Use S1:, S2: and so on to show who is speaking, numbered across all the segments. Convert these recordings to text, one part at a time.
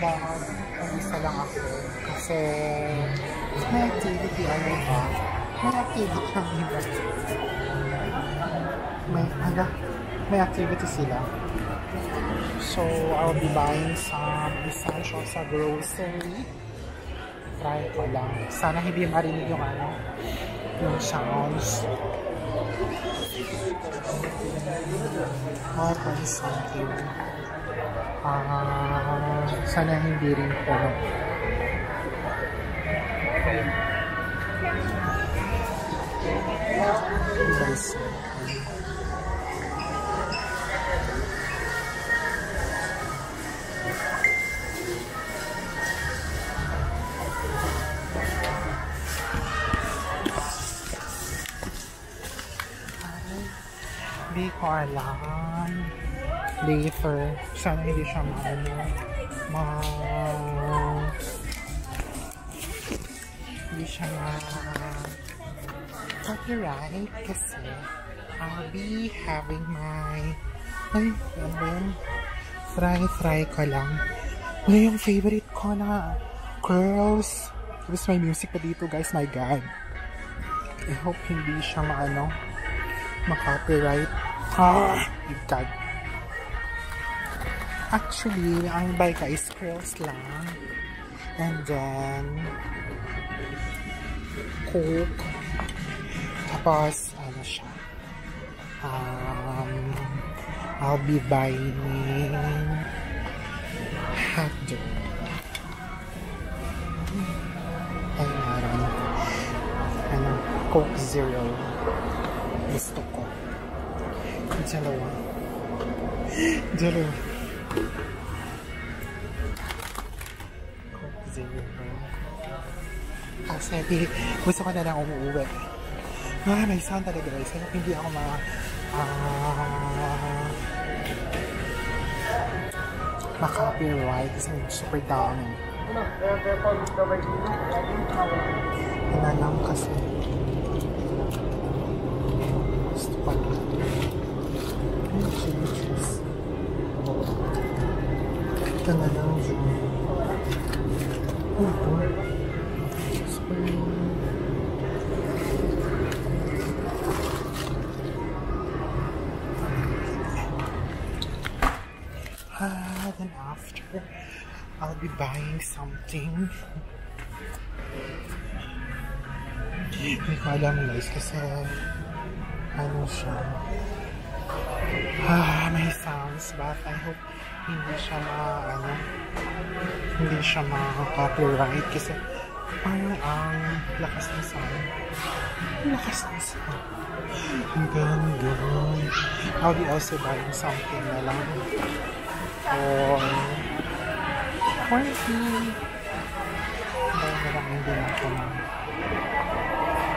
S1: mag-isa lang ako. Kasi may activity ano ba? May activity kami ba? May activity sila. So, I'll be buying some essentials sa grocery. Try ko lang. Sana hindi marinig yung ano, yung sounds. Oh, please, thank you. Sana hindi rin po. Guys, hindi ko alam. Later, sana hindi siya hindi siya copyright kasi I'll be having my fry ko lang. Ano yung favorite ko na curls. Tapos may music pa dito guys, my god. I hope hindi siya ma-copyright. My god. Actually, ang buy ka is curls lang. And then Coke. Tapos, ano siya. I'll be buying hotdog. Ay, meron. Coke Zero. Gusto ko. Dalawa. Coke Zero. Kasi gusto ko na lang umuwi. May sound talaga guys. Hindi ako ma-copyright kasi super dami. Wala lang kasi. Gusto pa lang. Ito na lang dyan. Then after, I'll be buying something. Hindi ko alam guys kasi ano siya. May sounds but I hope hindi siya ma-copyright kasi parang ang lakas ng sound. Ang ganda. I'll be also buying something na lang for me. Dahil maraming din ako ng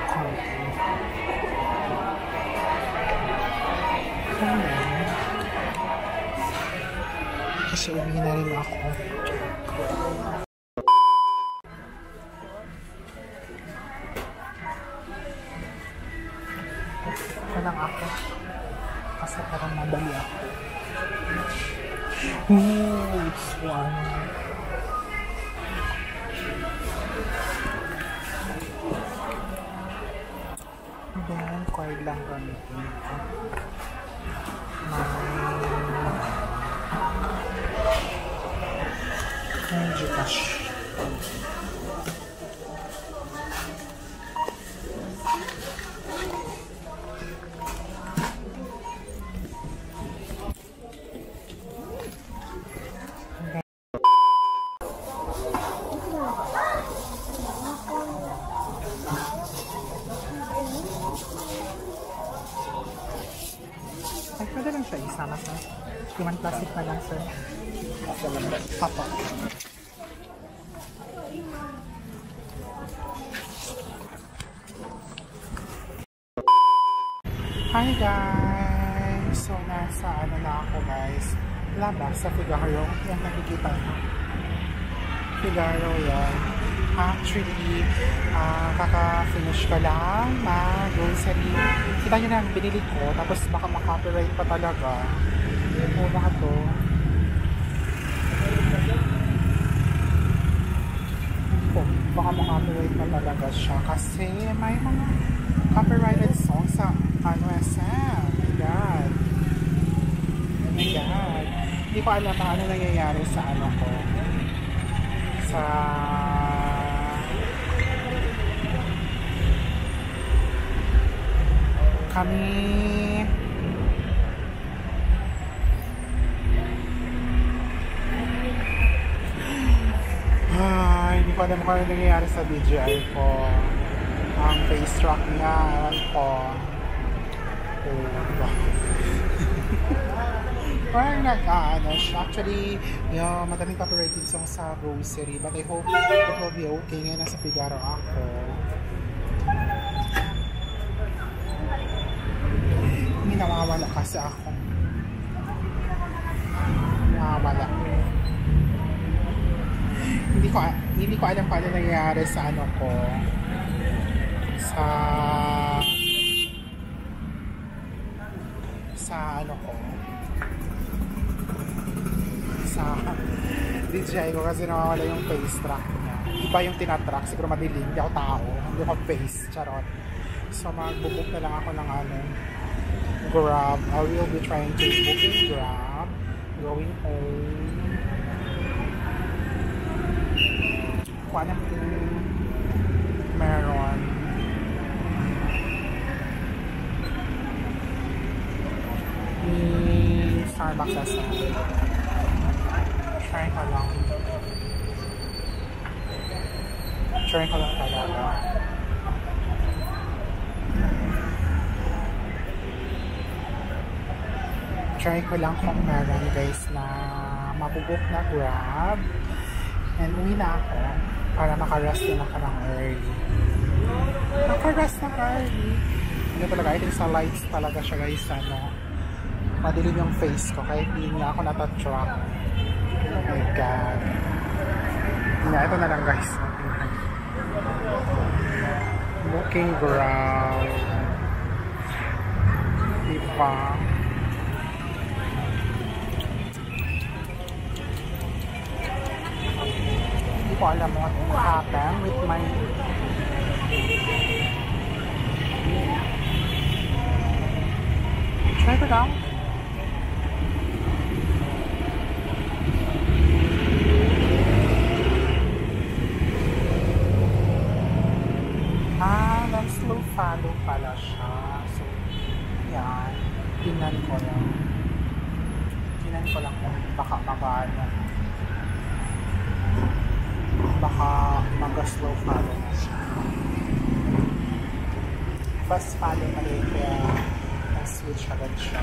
S1: content. Kasi uwi na rin ako. Ito lang ako. Kasi parang madali ako. It's one. Then, card lang gamitin ko. May Gcash. Ay, pwede lang siya isama sa human plastic na lang, sir. Papa. Hi guys! So, nasa na ako guys. Labas sa Figaro. Yan, nakikita nyo. Figaro yan. Actually, kaka-finish ko lang grocery. Kita nyo na ang binili ko, tapos baka makopyright pa talaga. O, baka to. ko, baka copyright na talaga siya kasi may mga copyrighted songs sa ano SM. Oh my God. Oh my God. Hindi ko alam ano nangyayari sa ano ko. Sa kami hindi ko alam kung ano nangyayari sa DJI ko. Ang face track niya, alam ko. Parang nag-ano siya. Actually, madaming copyrighted song sa grocery. But I hope it will be okay. Ngayon nasa Figaro ako. Hindi nawawala kasi ako. Nawawala. Hindi ko alam paano nangyayari sa ano ko. Sa ano ko. Sa DJI ko kasi nawawala yung face track niya. Iba yung tinatrack. Siguro madilim. Hindi ako tao. Hindi ako face. Charot. So magbubuk na lang ako ng ano. Grab. I will be trying to book in Grab. Going home. Kung alam kung meron. Starbucks as well. Try ko lang. Try ko lang talaga. Try ko lang kung meron guys na mabubuk na Grab. And uwi na ako para makarest din ako ng early. Makarest na early. Hindi talaga, I think sa lights talaga siya guys, ano. Madilim yung face ko kahit hindi na ako natatrack. Oh my God. Ito na lang guys. Booking Grab. Diba? Hindi ko alam what happened with my try ko lang. Slow follow pala siya. So, yan. Tingnan ko lang. Tingnan ko lang kung baka magano. Baka mag-slow follow na siya. Fast follow pa rin kaya nag-switch agad siya.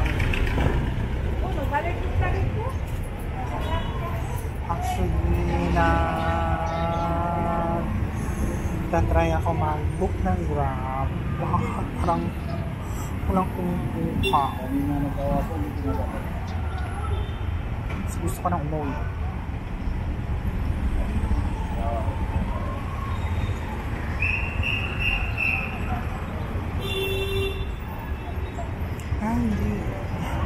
S1: Actually, tatry ako mag-book ng Grab. Parang walang kumukuha. Gusto ko nang umuwi. Hindi.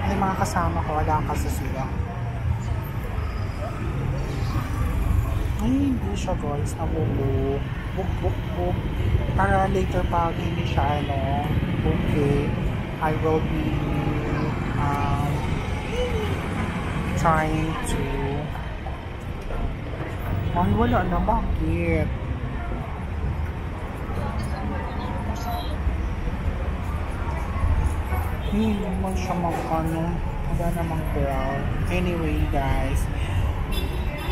S1: Yung mga kasama ko, wala kasi sila. Ay, hindi siya guys. Nabubook. Book. Para later pag hindi siya ano, okay, I will be trying to ay wala na, bakit? Hindi naman siya mag-ano, wala namang Grab. Anyway guys,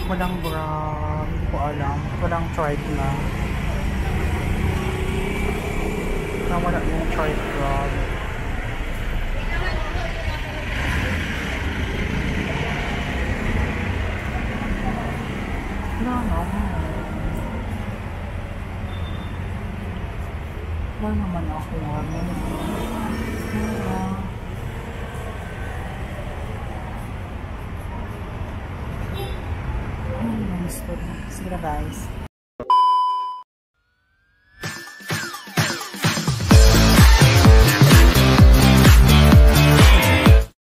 S1: walang Grab, hindi ko alam, walang tried na. Wala yung tried Grab. Wala naman ako. Sige na guys.